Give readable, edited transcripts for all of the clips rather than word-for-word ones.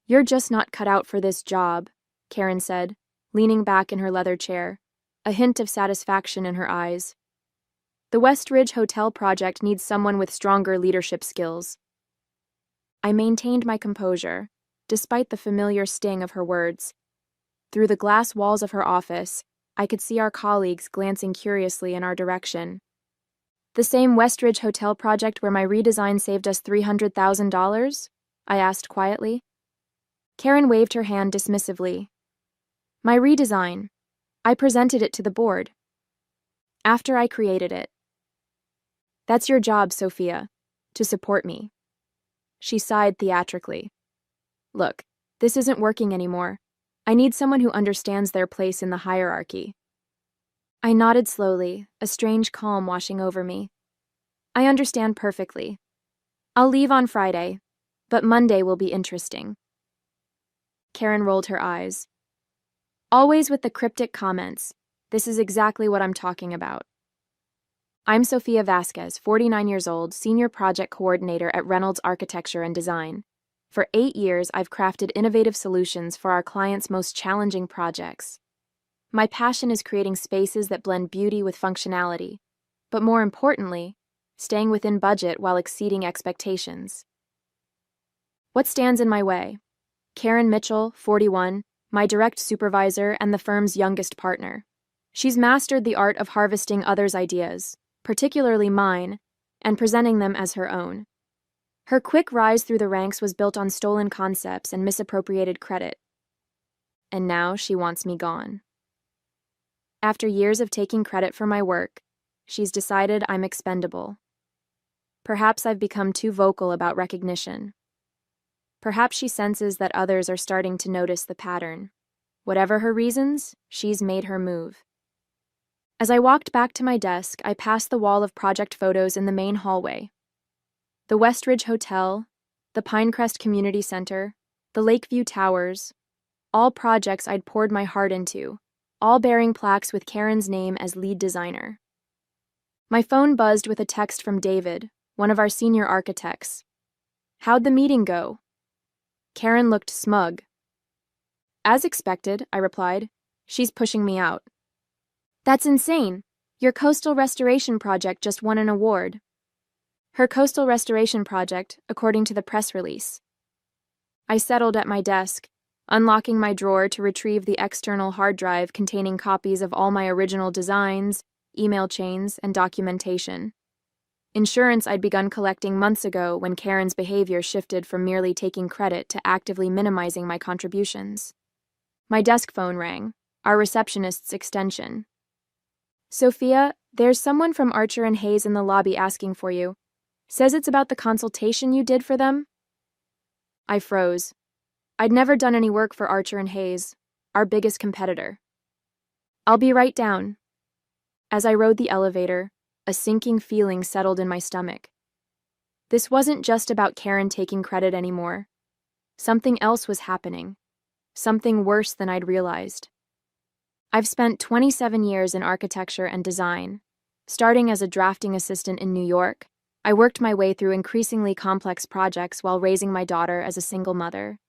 You're just not cut out for this job, Karen said, leaning back in her leather chair, a hint of satisfaction in her eyes. The West Ridge Hotel project needs someone with stronger leadership skills. I maintained my composure, despite the familiar sting of her words. Through the glass walls of her office, I could see our colleagues glancing curiously in our direction. The same West Ridge Hotel project where my redesign saved us $300,000? I asked quietly. Karen waved her hand dismissively. My redesign. I presented it to the board. After I created it. That's your job, Sophia, to support me. She sighed theatrically. Look, this isn't working anymore. I need someone who understands their place in the hierarchy. I nodded slowly, a strange calm washing over me. I understand perfectly. I'll leave on Friday, but Monday will be interesting. Karen rolled her eyes. Always with the cryptic comments. This is exactly what I'm talking about. I'm Sophia Vasquez, 49 years old, Senior Project Coordinator at Reynolds Architecture and Design. For 8 years, I've crafted innovative solutions for our clients' most challenging projects. My passion is creating spaces that blend beauty with functionality, but more importantly, staying within budget while exceeding expectations. What stands in my way? Karen Mitchell, 41, my direct supervisor and the firm's youngest partner. She's mastered the art of harvesting others' ideas, particularly mine, and presenting them as her own. Her quick rise through the ranks was built on stolen concepts and misappropriated credit. And now she wants me gone. After years of taking credit for my work, she's decided I'm expendable. Perhaps I've become too vocal about recognition. Perhaps she senses that others are starting to notice the pattern. Whatever her reasons, she's made her move. As I walked back to my desk, I passed the wall of project photos in the main hallway. The West Ridge Hotel, the Pinecrest Community Center, the Lakeview Towers, all projects I'd poured my heart into, all bearing plaques with Karen's name as lead designer. My phone buzzed with a text from David, one of our senior architects. How'd the meeting go? Karen looked smug. As expected, I replied. She's pushing me out. That's insane. Your coastal restoration project just won an award. Her coastal restoration project, according to the press release. I settled at my desk, unlocking my drawer to retrieve the external hard drive containing copies of all my original designs, email chains, and documentation. Insurance I'd begun collecting months ago when Karen's behavior shifted from merely taking credit to actively minimizing my contributions. My desk phone rang, our receptionist's extension. Sophia, there's someone from Archer and Hayes in the lobby asking for you. Says it's about the consultation you did for them? I froze. I'd never done any work for Archer and Hayes, our biggest competitor. I'll be right down. As I rode the elevator, a sinking feeling settled in my stomach. This wasn't just about Karen taking credit anymore. Something else was happening. Something worse than I'd realized. I've spent 27 years in architecture and design. Starting as a drafting assistant in New York, I worked my way through increasingly complex projects while raising my daughter as a single mother.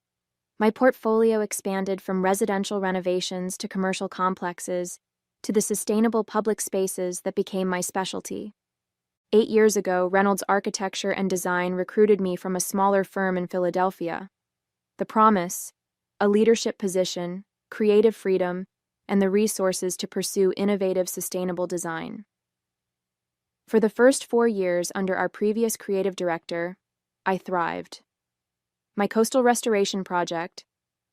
My portfolio expanded from residential renovations to commercial complexes to the sustainable public spaces that became my specialty. 8 years ago, Reynolds Architecture and Design recruited me from a smaller firm in Philadelphia. The promise, a leadership position, creative freedom, and the resources to pursue innovative, sustainable design. For the first 4 years under our previous creative director, I thrived. My coastal restoration project,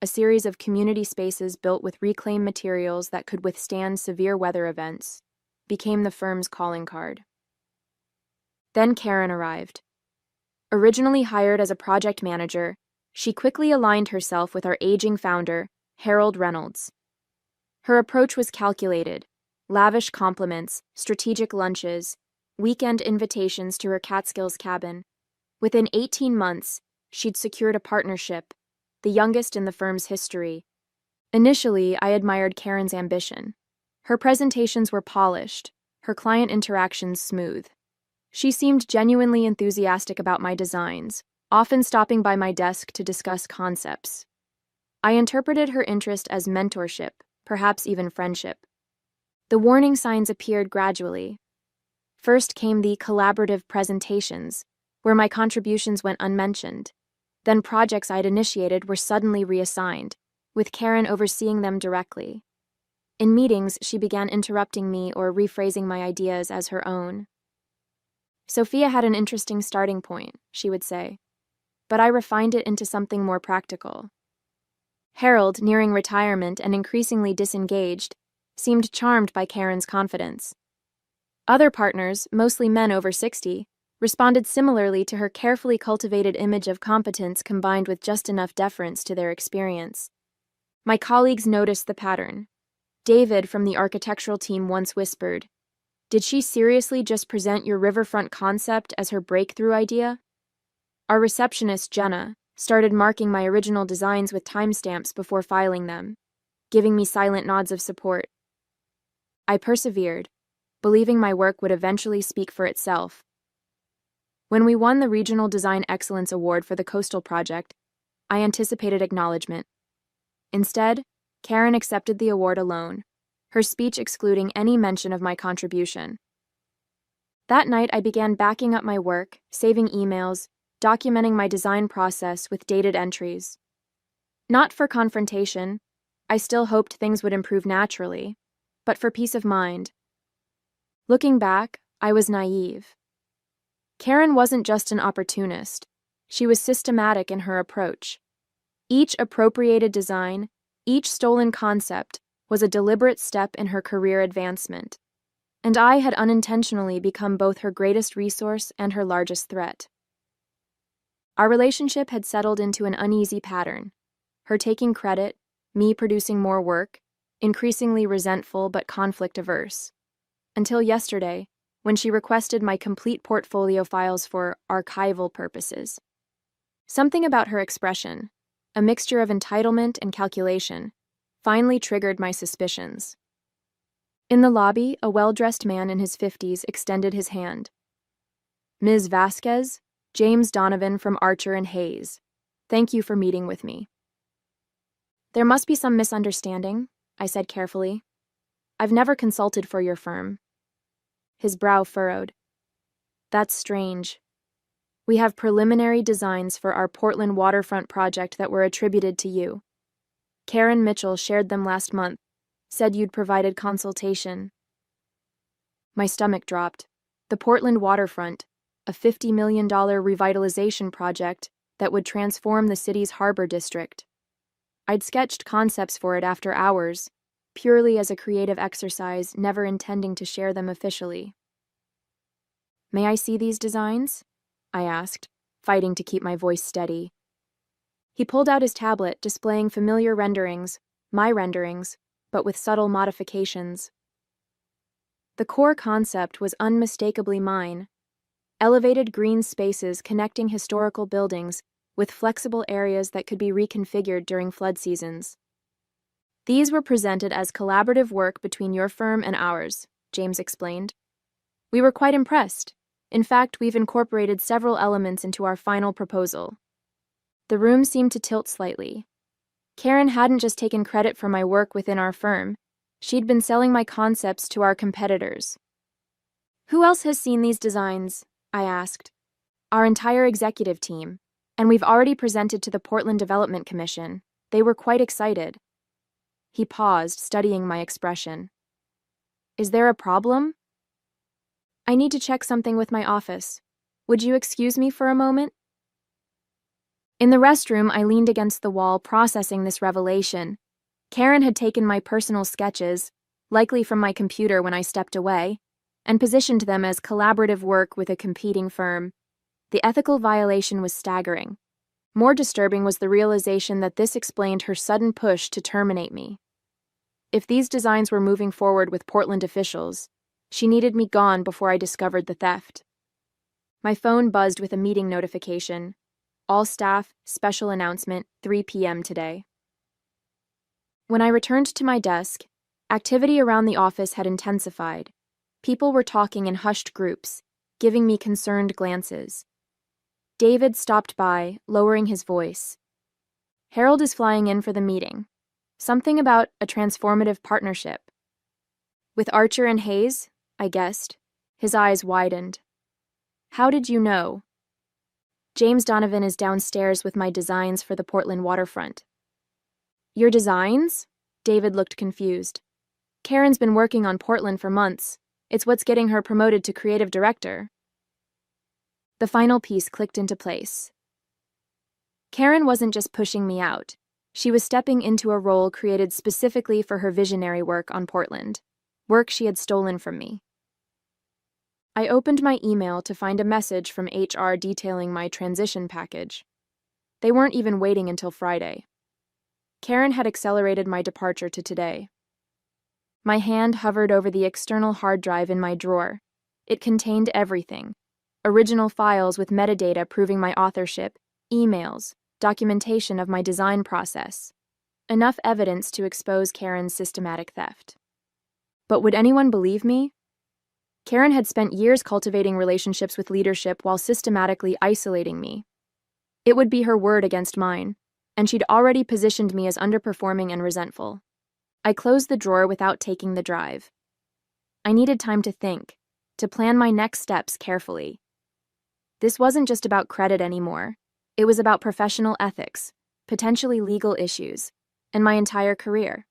a series of community spaces built with reclaimed materials that could withstand severe weather events, became the firm's calling card. Then Karen arrived. Originally hired as a project manager, she quickly aligned herself with our aging founder, Harold Reynolds. Her approach was calculated: lavish compliments, strategic lunches, weekend invitations to her Catskills cabin. Within 18 months, she'd secured a partnership, the youngest in the firm's history. Initially, I admired Karen's ambition. Her presentations were polished, her client interactions smooth. She seemed genuinely enthusiastic about my designs, often stopping by my desk to discuss concepts. I interpreted her interest as mentorship, perhaps even friendship. The warning signs appeared gradually. First came the collaborative presentations, where my contributions went unmentioned. Then projects I'd initiated were suddenly reassigned, with Karen overseeing them directly. In meetings, she began interrupting me or rephrasing my ideas as her own. Sophia had an interesting starting point, she would say, but I refined it into something more practical. Harold, nearing retirement and increasingly disengaged, seemed charmed by Karen's confidence. Other partners, mostly men over 60, responded similarly to her carefully cultivated image of competence combined with just enough deference to their experience. My colleagues noticed the pattern. David from the architectural team once whispered, "Did she seriously just present your riverfront concept as her breakthrough idea?" Our receptionist, Jenna, started marking my original designs with timestamps before filing them, giving me silent nods of support. I persevered, believing my work would eventually speak for itself. When we won the Regional Design Excellence Award for the Coastal Project, I anticipated acknowledgement. Instead, Karen accepted the award alone, her speech excluding any mention of my contribution. That night, I began backing up my work, saving emails, documenting my design process with dated entries. Not for confrontation, I still hoped things would improve naturally, but for peace of mind. Looking back, I was naive. Karen wasn't just an opportunist, she was systematic in her approach. Each appropriated design, each stolen concept, was a deliberate step in her career advancement, and I had unintentionally become both her greatest resource and her largest threat. Our relationship had settled into an uneasy pattern, her taking credit, me producing more work, increasingly resentful but conflict-averse. Until yesterday, when she requested my complete portfolio files for archival purposes. Something about her expression, a mixture of entitlement and calculation, finally triggered my suspicions. In the lobby, a well-dressed man in his 50s extended his hand. "Ms. Vasquez, James Donovan from Archer and Hayes. Thank you for meeting with me." "There must be some misunderstanding," I said carefully. "I've never consulted for your firm." His brow furrowed. "That's strange. We have preliminary designs for our Portland waterfront project that were attributed to you. Karen Mitchell shared them last month, said you'd provided consultation." My stomach dropped. The Portland waterfront, a $50 million revitalization project that would transform the city's harbor district. I'd sketched concepts for it after hours, purely as a creative exercise, never intending to share them officially. "May I see these designs?" I asked, fighting to keep my voice steady. He pulled out his tablet, displaying familiar renderings, my renderings, but with subtle modifications. The core concept was unmistakably mine: elevated green spaces connecting historical buildings with flexible areas that could be reconfigured during flood seasons. "These were presented as collaborative work between your firm and ours," James explained. "We were quite impressed. In fact, we've incorporated several elements into our final proposal." The room seemed to tilt slightly. Karen hadn't just taken credit for my work within our firm, she'd been selling my concepts to our competitors. "Who else has seen these designs?" I asked. "Our entire executive team, and we've already presented to the Portland Development Commission. They were quite excited." He paused, studying my expression. "Is there a problem?" "I need to check something with my office. Would you excuse me for a moment?" In the restroom, I leaned against the wall, processing this revelation. Karen had taken my personal sketches, likely from my computer when I stepped away, and positioned them as collaborative work with a competing firm. The ethical violation was staggering. More disturbing was the realization that this explained her sudden push to terminate me. If these designs were moving forward with Portland officials, she needed me gone before I discovered the theft. My phone buzzed with a meeting notification. "All staff, special announcement, 3 p.m. today." When I returned to my desk, activity around the office had intensified. People were talking in hushed groups, giving me concerned glances. David stopped by, lowering his voice. Harold is flying in for the meeting. Something about a transformative partnership. With Archer and Hayes, I guessed. His eyes widened. How did you know? James Donovan is downstairs with my designs for the Portland waterfront. Your designs? David looked confused. Karen's been working on Portland for months. It's what's getting her promoted to creative director. The final piece clicked into place. Karen wasn't just pushing me out. She was stepping into a role created specifically for her visionary work on Portland, work she had stolen from me. I opened my email to find a message from HR detailing my transition package. They weren't even waiting until Friday. Karen had accelerated my departure to today. My hand hovered over the external hard drive in my drawer. It contained everything. Original files with metadata proving my authorship, emails, documentation of my design process. Enough evidence to expose Karen's systematic theft. But would anyone believe me? Karen had spent years cultivating relationships with leadership while systematically isolating me. It would be her word against mine, and she'd already positioned me as underperforming and resentful. I closed the drawer without taking the drive. I needed time to think, to plan my next steps carefully. This wasn't just about credit anymore. It was about professional ethics, potentially legal issues, and my entire career.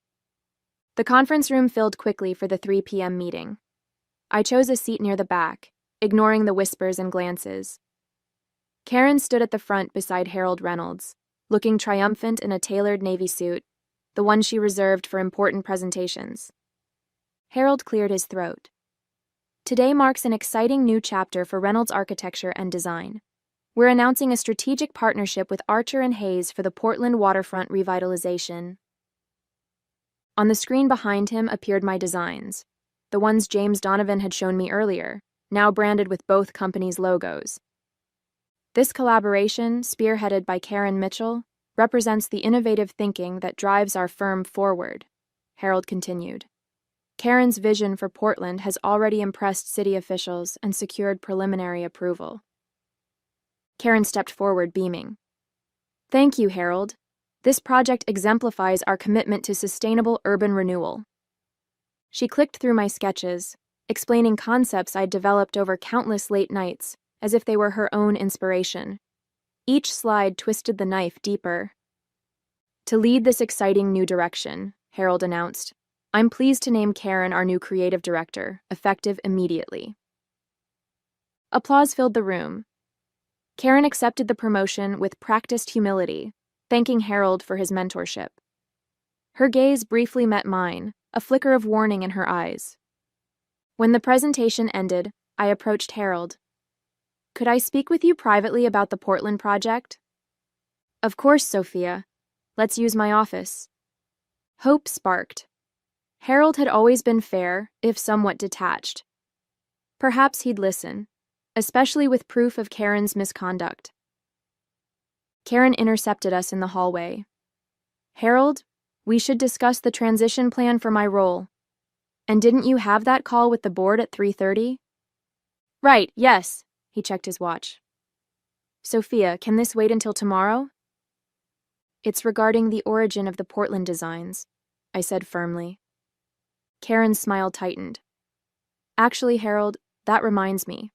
The conference room filled quickly for the 3 p.m. meeting. I chose a seat near the back, ignoring the whispers and glances. Karen stood at the front beside Harold Reynolds, looking triumphant in a tailored navy suit, the one she reserved for important presentations. Harold cleared his throat. Today marks an exciting new chapter for Reynolds Architecture and Design. We're announcing a strategic partnership with Archer and Hayes for the Portland waterfront revitalization. On the screen behind him appeared my designs, the ones James Donovan had shown me earlier, now branded with both companies' logos. This collaboration, spearheaded by Karen Mitchell, represents the innovative thinking that drives our firm forward, Harold continued. Karen's vision for Portland has already impressed city officials and secured preliminary approval. Karen stepped forward, beaming. Thank you, Harold. This project exemplifies our commitment to sustainable urban renewal. She clicked through my sketches, explaining concepts I'd developed over countless late nights, as if they were her own inspiration. Each slide twisted the knife deeper. To lead this exciting new direction, Harold announced, I'm pleased to name Karen our new creative director, effective immediately. Applause filled the room. Karen accepted the promotion with practiced humility, thanking Harold for his mentorship. Her gaze briefly met mine, a flicker of warning in her eyes. When the presentation ended, I approached Harold. Could I speak with you privately about the Portland project? Of course, Sophia. Let's use my office. Hope sparked. Harold had always been fair, if somewhat detached. Perhaps he'd listen, especially with proof of Karen's misconduct. Karen intercepted us in the hallway. Harold, we should discuss the transition plan for my role. And didn't you have that call with the board at 3:30? Right, yes. He checked his watch. Sophia, can this wait until tomorrow? It's regarding the origin of the Portland designs, I said firmly. Karen's smile tightened. Actually, Harold, that reminds me.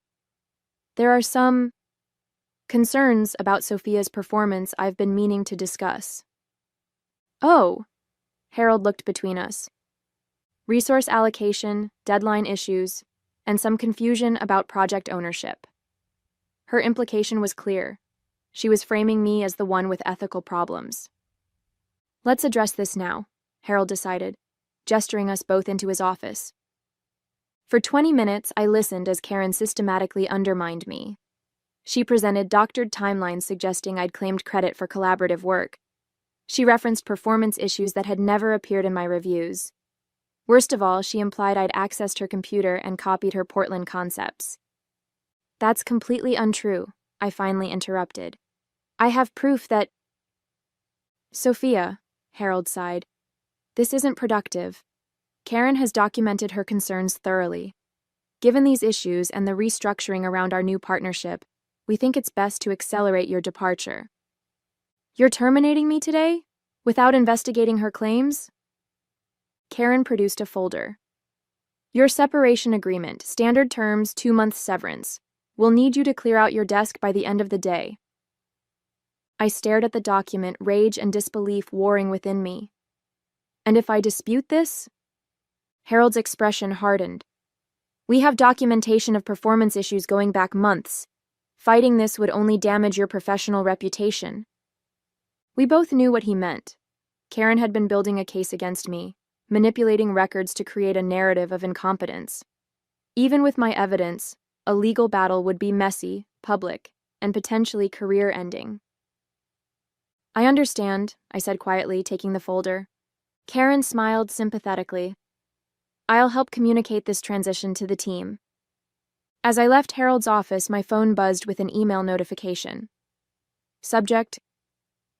There are some concerns about Sophia's performance I've been meaning to discuss. Oh, Harold looked between us. Resource allocation, deadline issues, and some confusion about project ownership. Her implication was clear. She was framing me as the one with ethical problems. Let's address this now, Harold decided, gesturing us both into his office. For 20 minutes, I listened as Karen systematically undermined me. She presented doctored timelines suggesting I'd claimed credit for collaborative work. She referenced performance issues that had never appeared in my reviews. Worst of all, she implied I'd accessed her computer and copied her Portland concepts. That's completely untrue, I finally interrupted. I have proof that... Sophia, Harold sighed. This isn't productive. Karen has documented her concerns thoroughly. Given these issues and the restructuring around our new partnership, we think it's best to accelerate your departure. You're terminating me today? Without investigating her claims? Karen produced a folder. Your separation agreement, standard terms, 2-month severance. We'll need you to clear out your desk by the end of the day. I stared at the document, rage and disbelief warring within me. And if I dispute this? Harold's expression hardened. We have documentation of performance issues going back months. Fighting this would only damage your professional reputation. We both knew what he meant. Karen had been building a case against me, manipulating records to create a narrative of incompetence. Even with my evidence, a legal battle would be messy, public, and potentially career-ending. I understand, I said quietly, taking the folder. Karen smiled sympathetically. I'll help communicate this transition to the team. As I left Harold's office, my phone buzzed with an email notification. Subject: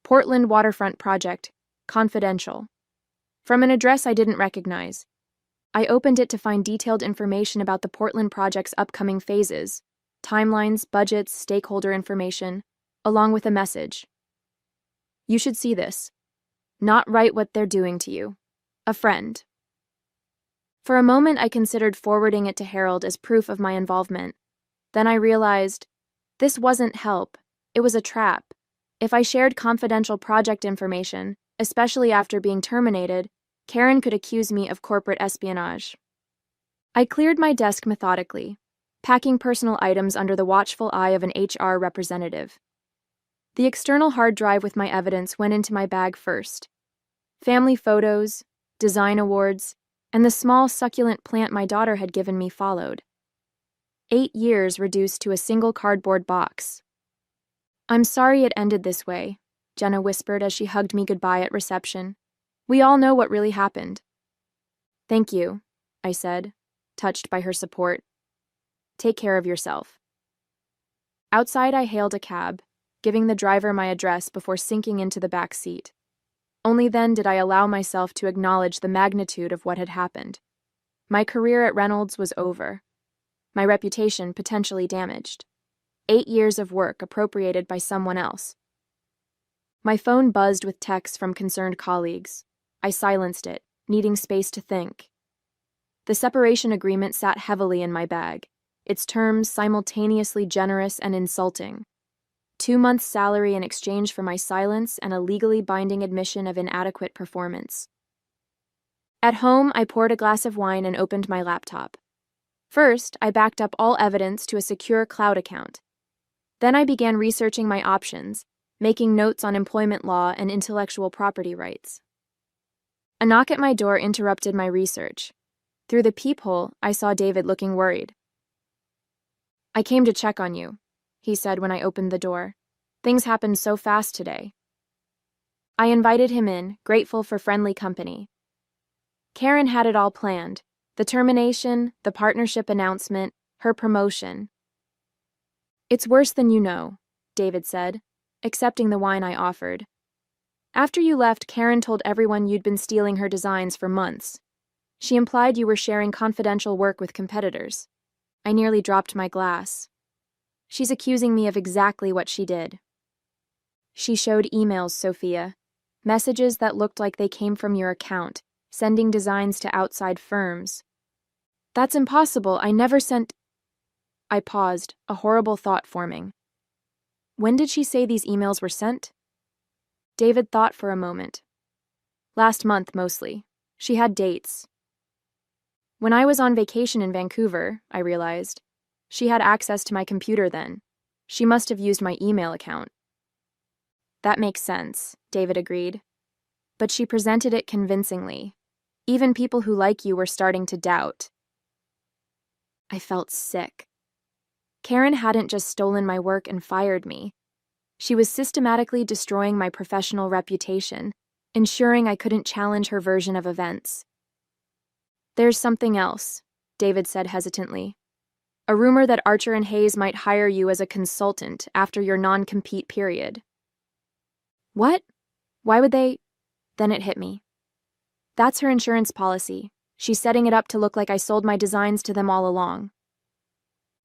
Portland Waterfront Project, confidential. From an address I didn't recognize. I opened it to find detailed information about the Portland project's upcoming phases, timelines, budgets, stakeholder information, along with a message. You should see this. Not write what they're doing to you. A friend. For a moment, I considered forwarding it to Harold as proof of my involvement. Then I realized this wasn't help. It was a trap. If I shared confidential project information, especially after being terminated, Karen could accuse me of corporate espionage. I cleared my desk methodically, packing personal items under the watchful eye of an HR representative. The external hard drive with my evidence went into my bag first. Family photos, design awards, and the small succulent plant my daughter had given me followed. 8 years reduced to a single cardboard box. I'm sorry it ended this way, Jenna whispered as she hugged me goodbye at reception. We all know what really happened. Thank you, I said, touched by her support. Take care of yourself. Outside, I hailed a cab, giving the driver my address before sinking into the back seat. Only then did I allow myself to acknowledge the magnitude of what had happened. My career at Reynolds was over. My reputation potentially damaged. 8 years of work appropriated by someone else. My phone buzzed with texts from concerned colleagues. I silenced it, needing space to think. The separation agreement sat heavily in my bag, its terms simultaneously generous and insulting. 2 months' salary in exchange for my silence and a legally binding admission of inadequate performance. At home, I poured a glass of wine and opened my laptop. First, I backed up all evidence to a secure cloud account. Then I began researching my options, making notes on employment law and intellectual property rights. A knock at my door interrupted my research. Through the peephole, I saw David looking worried. I came to check on you, he said when I opened the door. Things happened so fast today. I invited him in, grateful for friendly company. Karen had it all planned. The termination, the partnership announcement, her promotion. It's worse than you know, David said, accepting the wine I offered. After you left, Karen told everyone you'd been stealing her designs for months. She implied you were sharing confidential work with competitors. I nearly dropped my glass. She's accusing me of exactly what she did. She showed emails, Sophia. Messages that looked like they came from your account, sending designs to outside firms. That's impossible. I never sent... I paused, a horrible thought forming. When did she say these emails were sent? David thought for a moment. Last month, mostly. She had dates. When I was on vacation in Vancouver, I realized. She had access to my computer then. She must have used my email account. That makes sense, David agreed. But she presented it convincingly. Even people who like you were starting to doubt. I felt sick. Karen hadn't just stolen my work and fired me. She was systematically destroying my professional reputation, ensuring I couldn't challenge her version of events. There's something else, David said hesitantly. A rumor that Archer and Hayes might hire you as a consultant after your non-compete period. What? Why would they? Then it hit me. That's her insurance policy. She's setting it up to look like I sold my designs to them all along.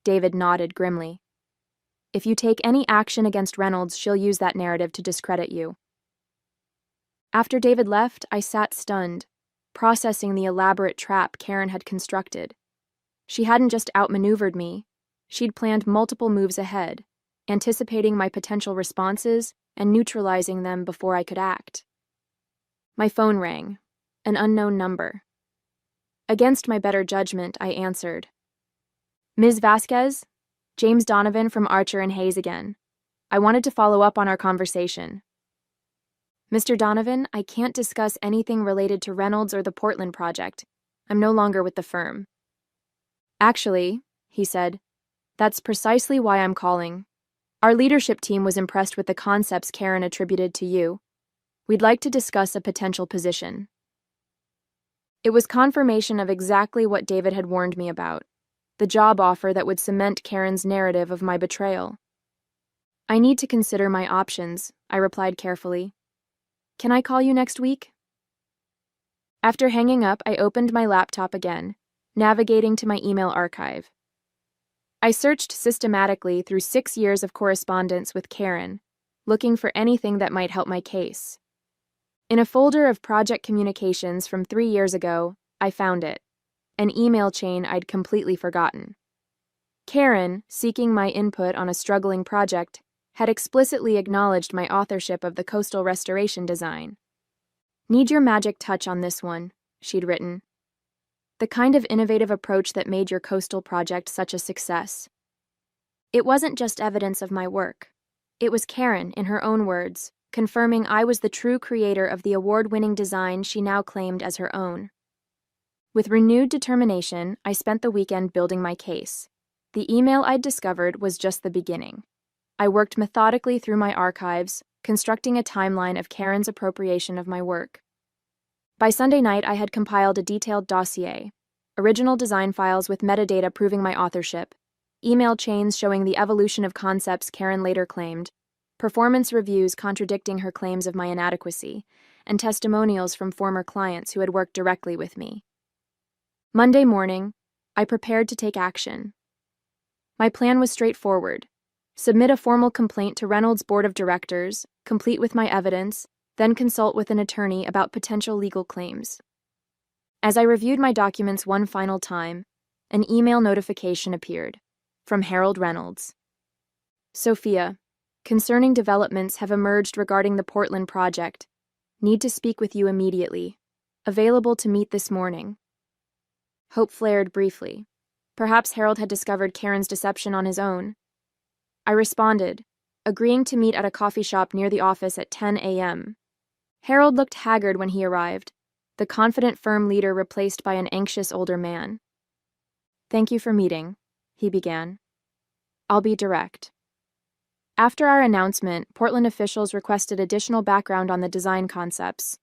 David nodded grimly. If you take any action against Reynolds, she'll use that narrative to discredit you. After David left, I sat stunned, processing the elaborate trap Karen had constructed. She hadn't just outmaneuvered me, she'd planned multiple moves ahead, anticipating my potential responses and neutralizing them before I could act. My phone rang, an unknown number. Against my better judgment, I answered. Ms. Vasquez? James Donovan from Archer and Hayes again. I wanted to follow up on our conversation. Mr. Donovan, I can't discuss anything related to Reynolds or the Portland project. I'm no longer with the firm. Actually, he said, that's precisely why I'm calling. Our leadership team was impressed with the concepts Karen attributed to you. We'd like to discuss a potential position. It was confirmation of exactly what David had warned me about, the job offer that would cement Karen's narrative of my betrayal. I need to consider my options, I replied carefully. Can I call you next week? After hanging up, I opened my laptop again, navigating to my email archive. I searched systematically through 6 years of correspondence with Karen, looking for anything that might help my case. In a folder of project communications from 3 years ago, I found it, an email chain I'd completely forgotten. Karen, seeking my input on a struggling project, had explicitly acknowledged my authorship of the coastal restoration design. Need your magic touch on this one, she'd written. The kind of innovative approach that made your coastal project such a success. It wasn't just evidence of my work. It was Karen, in her own words, confirming I was the true creator of the award-winning design she now claimed as her own. With renewed determination, I spent the weekend building my case. The email I'd discovered was just the beginning. I worked methodically through my archives, constructing a timeline of Karen's appropriation of my work. By Sunday night, I had compiled a detailed dossier, original design files with metadata proving my authorship, email chains showing the evolution of concepts Karen later claimed, performance reviews contradicting her claims of my inadequacy, and testimonials from former clients who had worked directly with me. Monday morning, I prepared to take action. My plan was straightforward. Submit a formal complaint to Reynolds' board of directors, complete with my evidence, then consult with an attorney about potential legal claims. As I reviewed my documents one final time, an email notification appeared, from Harold Reynolds. Sophia, concerning developments have emerged regarding the Portland project. Need to speak with you immediately. Available to meet this morning. Hope flared briefly. Perhaps Harold had discovered Karen's deception on his own. I responded, agreeing to meet at a coffee shop near the office at 10 a.m. Harold looked haggard when he arrived, the confident firm leader replaced by an anxious older man. Thank you for meeting, he began. I'll be direct. After our announcement, Portland officials requested additional background on the design concepts.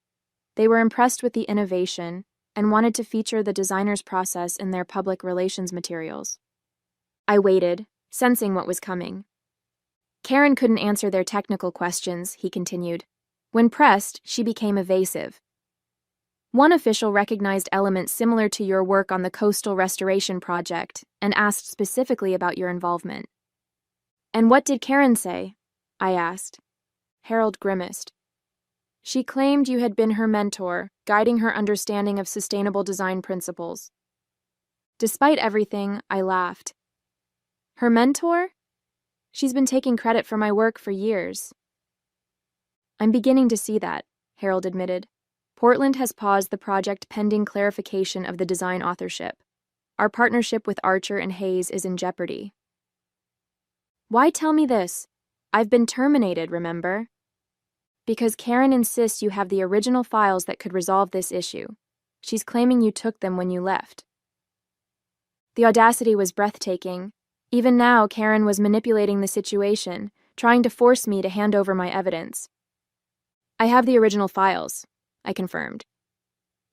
They were impressed with the innovation and wanted to feature the designer's process in their public relations materials. I waited, sensing what was coming. Karen couldn't answer their technical questions, he continued. When pressed, she became evasive. One official recognized elements similar to your work on the coastal restoration project and asked specifically about your involvement. And what did Karen say? I asked. Harold grimaced. She claimed you had been her mentor, guiding her understanding of sustainable design principles. Despite everything, I laughed. Her mentor? She's been taking credit for my work for years. I'm beginning to see that, Harold admitted. Portland has paused the project pending clarification of the design authorship. Our partnership with Archer and Hayes is in jeopardy. Why tell me this? I've been terminated, remember? Because Karen insists you have the original files that could resolve this issue. She's claiming you took them when you left. The audacity was breathtaking. Even now, Karen was manipulating the situation, trying to force me to hand over my evidence. I have the original files, I confirmed,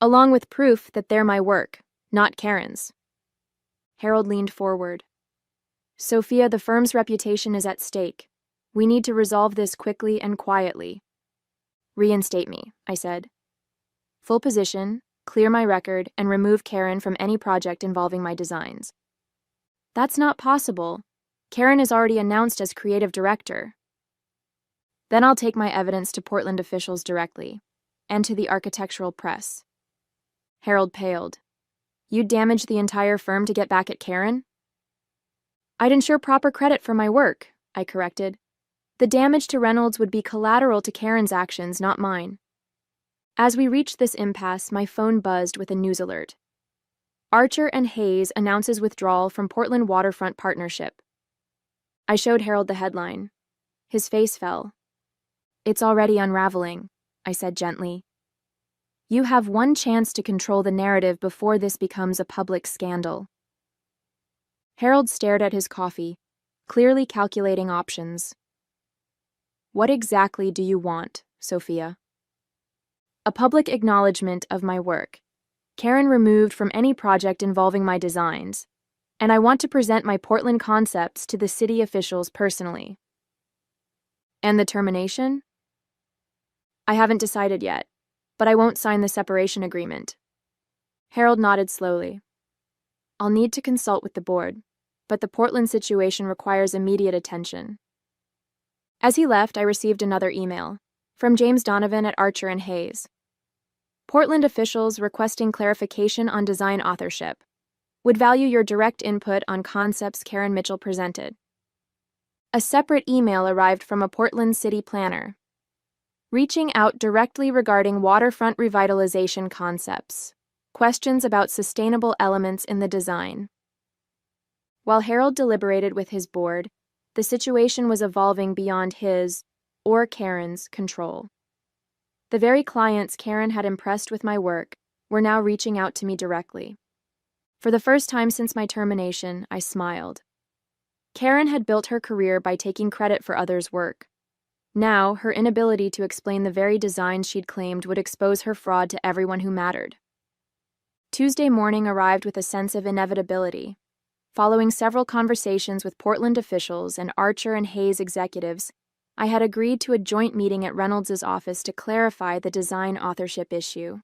along with proof that they're my work, not Karen's. Harold leaned forward. Sophia, the firm's reputation is at stake. We need to resolve this quickly and quietly. Reinstate me, I said. Full position, clear my record, and remove Karen from any project involving my designs. That's not possible. Karen is already announced as creative director. Then I'll take my evidence to Portland officials directly. and to the architectural press. Harold paled. You'd damage the entire firm to get back at Karen? I'd ensure proper credit for my work, I corrected. The damage to Reynolds would be collateral to Karen's actions, not mine. As we reached this impasse, my phone buzzed with a news alert. Archer and Hayes announces withdrawal from Portland Waterfront Partnership. I showed Harold the headline. His face fell. It's already unraveling, I said gently. You have one chance to control the narrative before this becomes a public scandal. Harold stared at his coffee, clearly calculating options. What exactly do you want, Sophia? A public acknowledgement of my work. Karen removed from any project involving my designs, and I want to present my Portland concepts to the city officials personally. And the termination? I haven't decided yet, but I won't sign the separation agreement. Harold nodded slowly. I'll need to consult with the board, but the Portland situation requires immediate attention. As he left, I received another email from James Donovan at Archer and Hayes. Portland officials requesting clarification on design authorship. Would value your direct input on concepts Karen Mitchell presented. A separate email arrived from a Portland city planner, reaching out directly regarding waterfront revitalization concepts, questions about sustainable elements in the design. While Harold deliberated with his board, the situation was evolving beyond his, or Karen's, control. The very clients Karen had impressed with my work were now reaching out to me directly. For the first time since my termination, I smiled. Karen had built her career by taking credit for others' work. Now, her inability to explain the very designs she'd claimed would expose her fraud to everyone who mattered. Tuesday morning arrived with a sense of inevitability. Following several conversations with Portland officials and Archer and Hayes executives, I had agreed to a joint meeting at Reynolds' office to clarify the design authorship issue.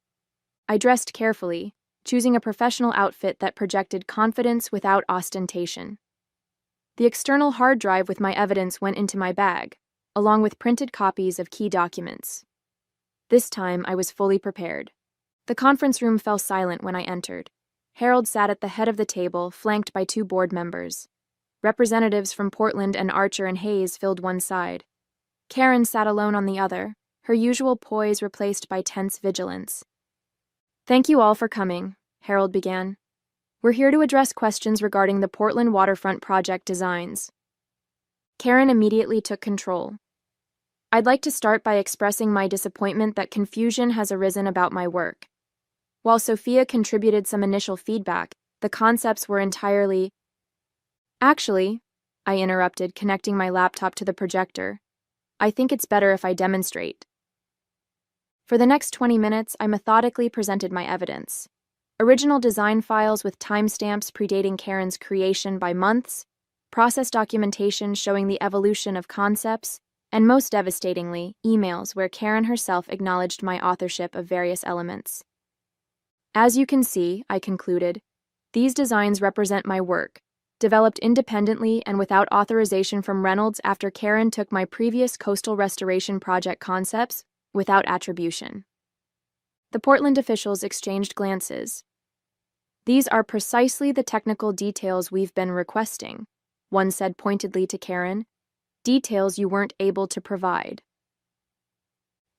I dressed carefully, choosing a professional outfit that projected confidence without ostentation. The external hard drive with my evidence went into my bag, along with printed copies of key documents. This time, I was fully prepared. The conference room fell silent when I entered. Harold sat at the head of the table, flanked by two board members. Representatives from Portland and Archer and Hayes filled one side. Karen sat alone on the other, her usual poise replaced by tense vigilance. Thank you all for coming, Harold began. We're here to address questions regarding the Portland waterfront project designs. Karen immediately took control. I'd like to start by expressing my disappointment that confusion has arisen about my work. While Sophia contributed some initial feedback, the concepts were entirely... Actually, I interrupted, connecting my laptop to the projector. I think it's better if I demonstrate. For the next 20 minutes, I methodically presented my evidence. Original design files with timestamps predating Karen's creation by months, process documentation showing the evolution of concepts, and most devastatingly, emails where Karen herself acknowledged my authorship of various elements. As you can see, I concluded, these designs represent my work, developed independently and without authorization from Reynolds after Karen took my previous coastal restoration project concepts without attribution. The Portland officials exchanged glances. These are precisely the technical details we've been requesting, one said pointedly to Karen, details you weren't able to provide.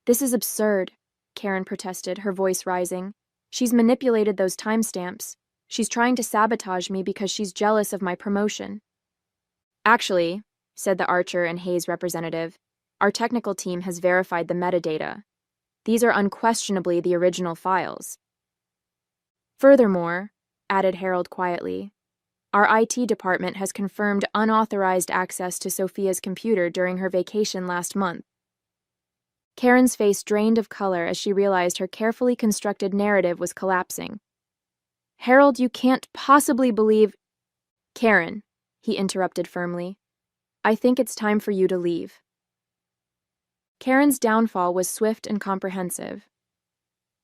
This is absurd, Karen protested, her voice rising. She's manipulated those timestamps. She's trying to sabotage me because she's jealous of my promotion. Actually, said the Archer and Hayes representative, our technical team has verified the metadata. These are unquestionably the original files. Furthermore, added Harold quietly, our IT department has confirmed unauthorized access to Sophia's computer during her vacation last month. Karen's face drained of color as she realized her carefully constructed narrative was collapsing. Harold, you can't possibly believe... Karen, he interrupted firmly, I think it's time for you to leave. Karen's downfall was swift and comprehensive.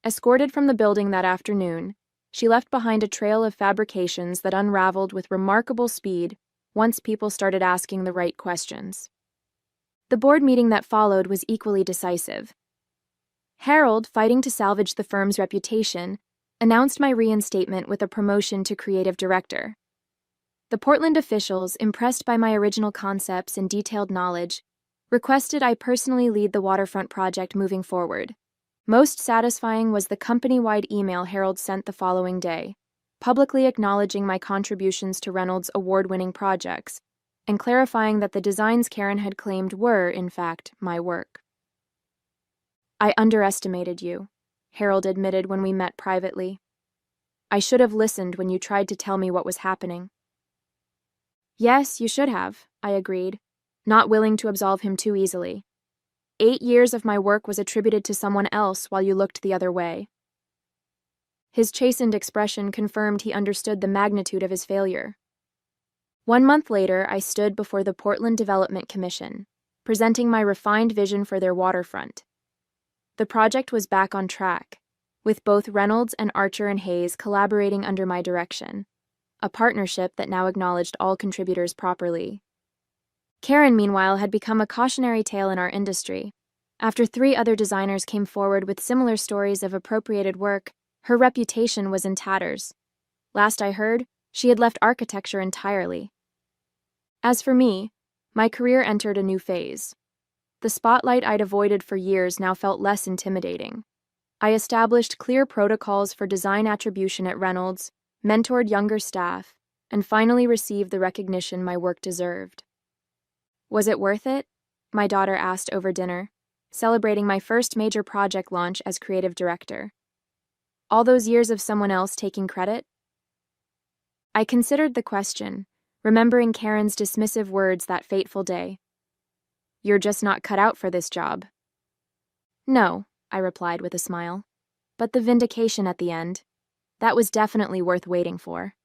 Escorted from the building that afternoon, she left behind a trail of fabrications that unraveled with remarkable speed once people started asking the right questions. The board meeting that followed was equally decisive. Harold, fighting to salvage the firm's reputation, announced my reinstatement with a promotion to creative director. The Portland officials, impressed by my original concepts and detailed knowledge, requested I personally lead the waterfront project moving forward. Most satisfying was the company-wide email Harold sent the following day, publicly acknowledging my contributions to Reynolds' award-winning projects, and clarifying that the designs Karen had claimed were, in fact, my work. "I underestimated you," Harold admitted when we met privately. "I should have listened when you tried to tell me what was happening." "Yes, you should have," I agreed, not willing to absolve him too easily. 8 years of my work was attributed to someone else while you looked the other way. His chastened expression confirmed he understood the magnitude of his failure. 1 month later, I stood before the Portland Development Commission, presenting my refined vision for their waterfront. The project was back on track, with both Reynolds and Archer and Hayes collaborating under my direction, a partnership that now acknowledged all contributors properly. Karen, meanwhile, had become a cautionary tale in our industry. After 3 other designers came forward with similar stories of appropriated work, her reputation was in tatters. Last I heard, she had left architecture entirely. As for me, my career entered a new phase. The spotlight I'd avoided for years now felt less intimidating. I established clear protocols for design attribution at Reynolds, mentored younger staff, and finally received the recognition my work deserved. Was it worth it? My daughter asked over dinner, celebrating my first major project launch as creative director. All those years of someone else taking credit? I considered the question, remembering Karen's dismissive words that fateful day. "You're just not cut out for this job." "No," I replied with a smile. "But the vindication at the end, that was definitely worth waiting for."